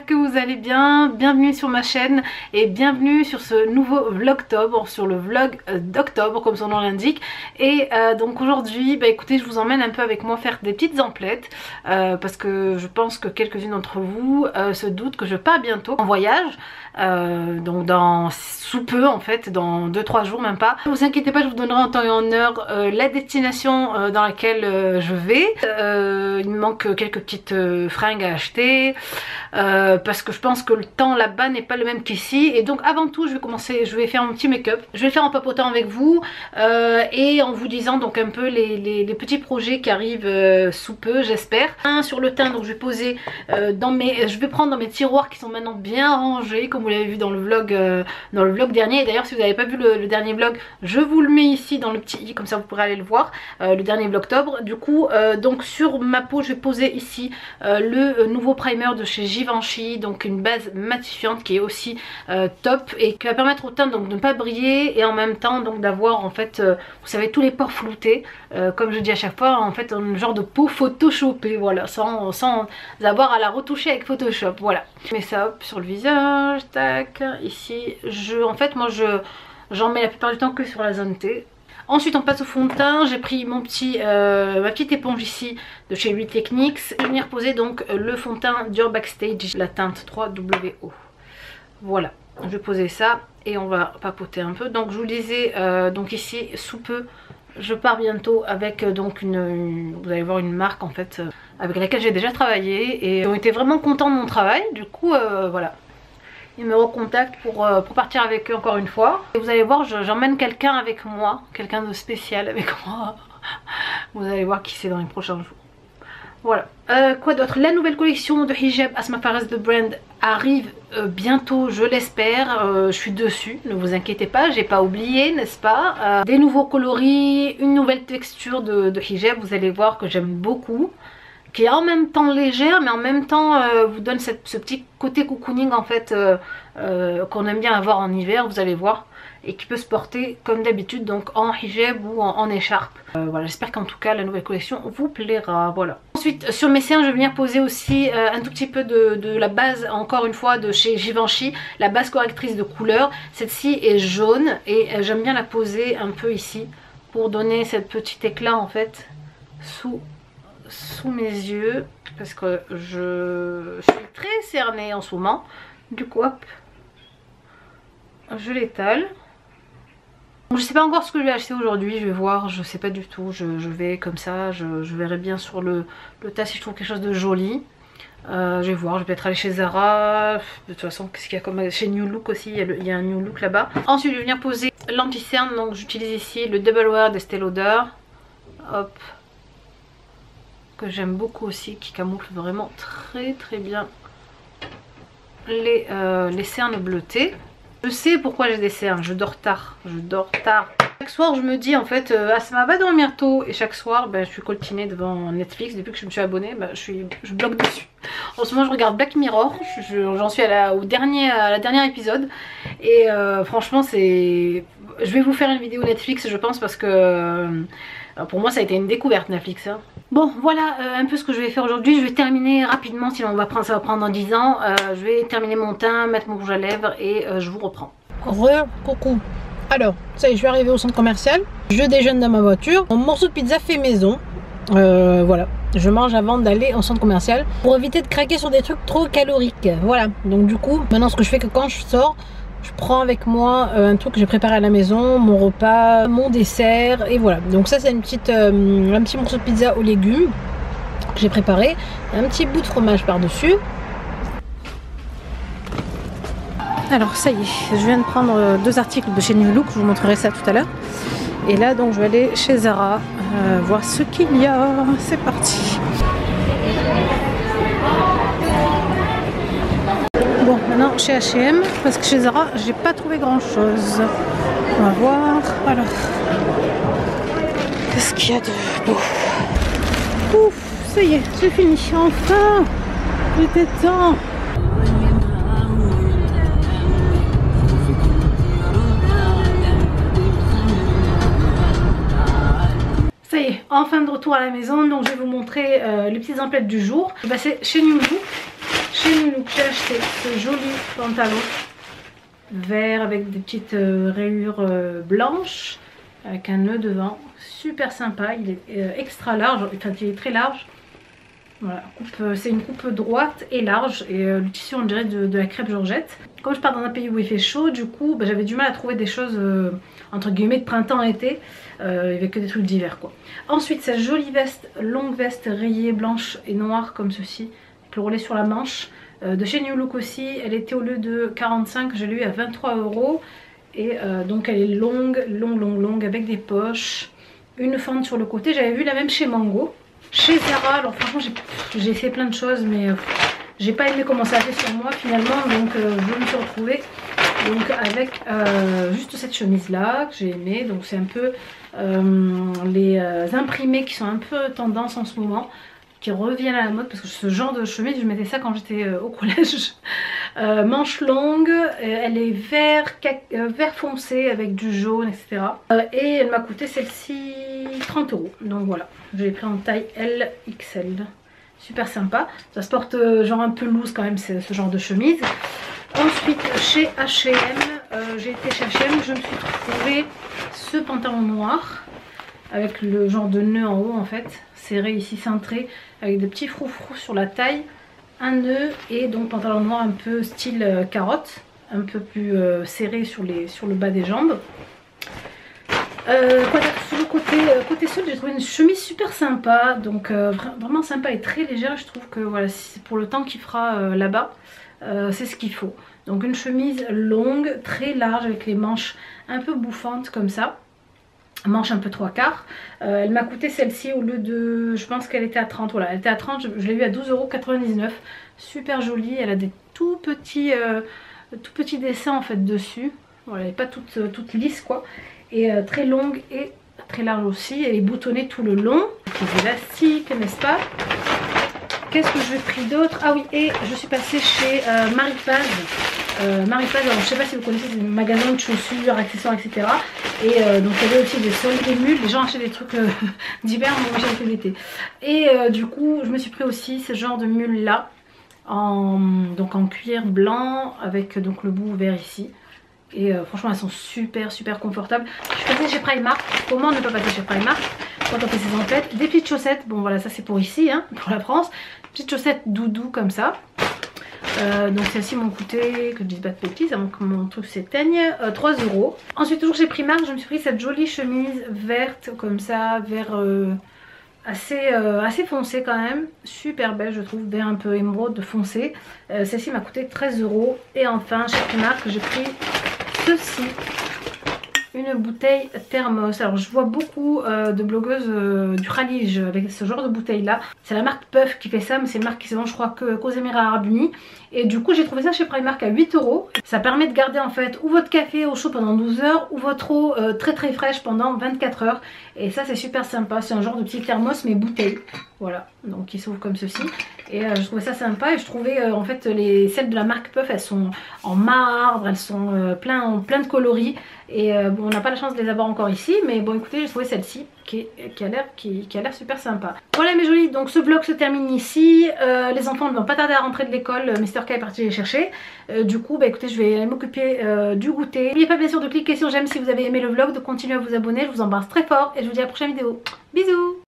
que vous allez bien. Bienvenue sur ma chaîne et bienvenue sur ce nouveau vlogtobre, sur le vlog d'octobre comme son nom l'indique. Et donc aujourd'hui, bah écoutez, je vous emmène un peu avec moi faire des petites emplettes parce que je pense que quelques-unes d'entre vous se doutent que je pars bientôt en voyage. Donc dans sous peu en fait, dans 2-3 jours même pas. Ne vous inquiétez pas, je vous donnerai en temps et en heure la destination dans laquelle je vais. Il me manque quelques petites fringues à acheter parce que je pense que le temps là-bas n'est pas le même qu'ici. Et donc avant tout je vais faire mon petit make-up. Je vais le faire en papotant avec vous et en vous disant donc un peu les petits projets qui arrivent sous peu, j'espère. Sur le teint, donc je vais poser je vais prendre dans mes tiroirs qui sont maintenant bien rangés comme vous l'avez vu dans le vlog dernier. Et d'ailleurs si vous n'avez pas vu le dernier vlog, je vous le mets ici dans le petit i, comme ça vous pourrez aller le voir, le dernier vlogtobre. Du coup donc sur ma peau je vais poser ici le nouveau primer de chez Givenchy, donc une base matifiante qui est aussi top et qui va permettre au teint donc de ne pas briller et en même temps donc d'avoir en fait vous savez tous les pores floutés, comme je dis à chaque fois, en fait un genre de peau photoshopée, voilà, sans avoir à la retoucher avec Photoshop. Voilà, je mets ça hop sur le visage, tac, ici en fait moi j'en mets la plupart du temps que sur la zone T. Ensuite on passe au fond de teint. J'ai pris ma petite éponge ici de chez Louis Techniques. Je vais venir poser donc le fond de teint Dior Backstage, la teinte 3WO. Voilà, je vais poser ça et on va papoter un peu. Donc je vous le disais, donc ici sous peu je pars bientôt avec donc vous allez voir une marque en fait avec laquelle j'ai déjà travaillé et ils ont été vraiment contents de mon travail. Du coup voilà, ils me recontactent pour partir avec eux encore une fois. Et vous allez voir, j'emmène quelqu'un avec moi, quelqu'un de spécial avec moi. Vous allez voir qui c'est dans les prochains jours. Voilà. Quoi d'autre? La nouvelle collection de hijab Asma Fares de Brand arrive bientôt, je l'espère. Je suis dessus, ne vous inquiétez pas, j'ai pas oublié, n'est-ce pas? Des nouveaux coloris, une nouvelle texture de hijab, vous allez voir que j'aime beaucoup, qui est en même temps légère mais en même temps vous donne ce petit côté cocooning en fait qu'on aime bien avoir en hiver, vous allez voir, et qui peut se porter comme d'habitude donc en hijab ou en écharpe. Voilà, j'espère qu'en tout cas la nouvelle collection vous plaira. Voilà. Ensuite sur mes seins je vais venir poser aussi un tout petit peu de la base, encore une fois de chez Givenchy, la base correctrice de couleur. Celle-ci est jaune et j'aime bien la poser un peu ici pour donner cette petit éclat en fait sous mes yeux parce que je suis très cernée en ce moment. Du coup hop, je l'étale. Je sais pas encore ce que je vais acheter aujourd'hui, je vais voir, je sais pas du tout, je vais comme ça, je verrai bien sur le tas si je trouve quelque chose de joli. Je vais voir, je vais peut-être aller chez Zara, de toute façon qu'est-ce qu'il y a comme chez New Look aussi, il y a un New Look là-bas. Ensuite je vais venir poser l'anti-cerne, donc j'utilise ici le Double Wear d'Estée Lauder, hop, que j'aime beaucoup aussi, qui camoufle vraiment très très bien les cernes bleutées. Je sais pourquoi j'ai des cernes, je dors tard. Chaque soir je me dis en fait Asma va dormir tôt, et chaque soir je suis coltinée devant Netflix. Depuis que je me suis abonnée je bloque dessus. En ce moment je regarde Black Mirror, j'en suis à la dernière épisode et franchement je vais vous faire une vidéo Netflix je pense parce que pour moi ça a été une découverte Netflix hein. Bon voilà un peu ce que je vais faire aujourd'hui. Je vais terminer rapidement, sinon ça va prendre dans 10 ans. Je vais terminer mon teint, mettre mon rouge à lèvres et je vous reprends. Coucou. Alors ça y est, je suis arrivée au centre commercial. Je déjeune dans ma voiture. Mon morceau de pizza fait maison. Voilà, je mange avant d'aller au centre commercial pour éviter de craquer sur des trucs trop caloriques. Voilà, donc du coup maintenant ce que je fais, que quand je sors je prends avec moi un truc que j'ai préparé à la maison, mon repas, mon dessert, et voilà. Donc ça c'est un petit morceau de pizza aux légumes que j'ai préparé, un petit bout de fromage par dessus. Alors ça y est, je viens de prendre 2 articles de chez New Look, je vous montrerai ça tout à l'heure. Et là donc je vais aller chez Zara voir ce qu'il y a. C'est parti. Bon, maintenant chez H&M, parce que chez Zara j'ai pas trouvé grand chose. On va voir. Alors, qu'est-ce qu'il y a de beau? Ouf, ça y est, c'est fini, enfin. Il était temps. Ça y est, enfin de retour à la maison. Donc je vais vous montrer les petites emplettes du jour. C'est chez New Look. Chez New Look, j'ai acheté ce joli pantalon vert avec des petites rayures blanches avec un nœud devant, super sympa. Il est extra large, enfin il est très large. Voilà, c'est une coupe droite et large et le tissu on dirait de la crêpe Georgette. Comme je pars dans un pays où il fait chaud, du coup bah, j'avais du mal à trouver des choses entre guillemets de printemps-été. Il n'y avait que des trucs d'hiver quoi. Ensuite cette jolie veste, longue veste rayée blanche et noire comme ceci, avec le relais sur la manche. De chez New Look aussi, elle était au lieu de 45, je l'ai eu à 23 €. Et donc elle est longue avec des poches, une fente sur le côté. J'avais vu la même chez Mango. Chez Zara, alors franchement j'ai fait plein de choses mais j'ai pas aimé comment ça a fait sur moi finalement. Donc je me suis retrouvée donc, avec juste cette chemise là que j'ai aimé. Donc c'est un peu les imprimés qui sont un peu tendance en ce moment, qui reviennent à la mode, parce que ce genre de chemise je mettais ça quand j'étais au collège. Manche longue, elle est vert foncé avec du jaune etc. Et elle m'a coûté celle-ci 30 €. Donc voilà, je l'ai pris en taille LXL. Super sympa, ça se porte genre un peu loose quand même ce genre de chemise. Ensuite chez H&M, j'ai été chez H&M, je me suis trouvé ce pantalon noir avec le genre de nœud en haut en fait, serré ici, cintré, avec des petits froufrous sur la taille, un nœud et donc pantalon noir un peu style carotte, un peu plus serré sur le bas des jambes. Quoi d'autre sur le côté sol, j'ai trouvé une chemise super sympa, donc vraiment sympa et très légère. Je trouve que voilà, pour le temps qu'il fera là-bas, c'est ce qu'il faut. Donc une chemise longue, très large avec les manches un peu bouffantes comme ça. Manche un peu 3/4. Elle m'a coûté celle-ci au lieu de, je pense qu'elle était à 30, voilà, elle était à 30, je l'ai eu à 12,99 €. Super jolie, elle a des tout petits dessins en fait dessus. Voilà, elle n'est pas toute lisse quoi. Et très longue et très large aussi. Elle est boutonnée tout le long. C'est élastique, n'est-ce pas? Qu'est-ce que j'ai pris d'autre? Ah oui, et je suis passée chez Maripaz. Maripaz, alors je sais pas si vous connaissez, c'est un magasin de chaussures, accessoires, etc. Et donc il y avait aussi des sols des mules. Les gens achètent des trucs d'hiver, moi j'achète l'été. Et du coup, je me suis pris aussi ce genre de mules là, donc en cuir blanc avec donc le bout vert ici. Et franchement elles sont super confortables. Je suis passée chez Primark. Comment ne pas passer chez Primark quand on fait ses emplettes? Des petites chaussettes, bon voilà, ça c'est pour ici hein, pour la France. Petites chaussettes doudou comme ça. Donc celles-ci m'ont coûté, que je dise pas de bêtises avant que mon truc s'éteigne, 3 €. Ensuite toujours chez Primark, je me suis pris cette jolie chemise verte comme ça, vert assez foncé quand même, super belle je trouve, vert un peu émeraude foncé. Celle-ci m'a coûté 13 €. Et enfin chez Primark j'ai pris ceci, une bouteille thermos. Alors je vois beaucoup de blogueuses du Khalij avec ce genre de bouteille là. C'est la marque Puff qui fait ça, mais c'est une marque qui se vend je crois qu'aux Émirats Arabes Unis. Et du coup j'ai trouvé ça chez Primark à 8 €. Ça permet de garder en fait ou votre café au chaud pendant 12 heures ou votre eau très fraîche pendant 24 heures. Et ça c'est super sympa, c'est un genre de petit thermos mais bouteille. Voilà, donc il s'ouvre comme ceci. Et je trouvais ça sympa et je trouvais en fait celles de la marque Puff, elles sont en marbre, elles sont plein de coloris. Et bon, on n'a pas la chance de les avoir encore ici, mais bon écoutez, j'ai trouvé celle-ci qui a l'air super sympa. Voilà mes jolies, donc ce vlog se termine ici. Les enfants ne vont pas tarder à rentrer de l'école, Mr K est parti les chercher. Du coup bah écoutez, je vais m'occuper du goûter. N'oubliez pas bien sûr de cliquer sur j'aime si vous avez aimé le vlog, de continuer à vous abonner. Je vous embrasse très fort et je vous dis à la prochaine vidéo. Bisous.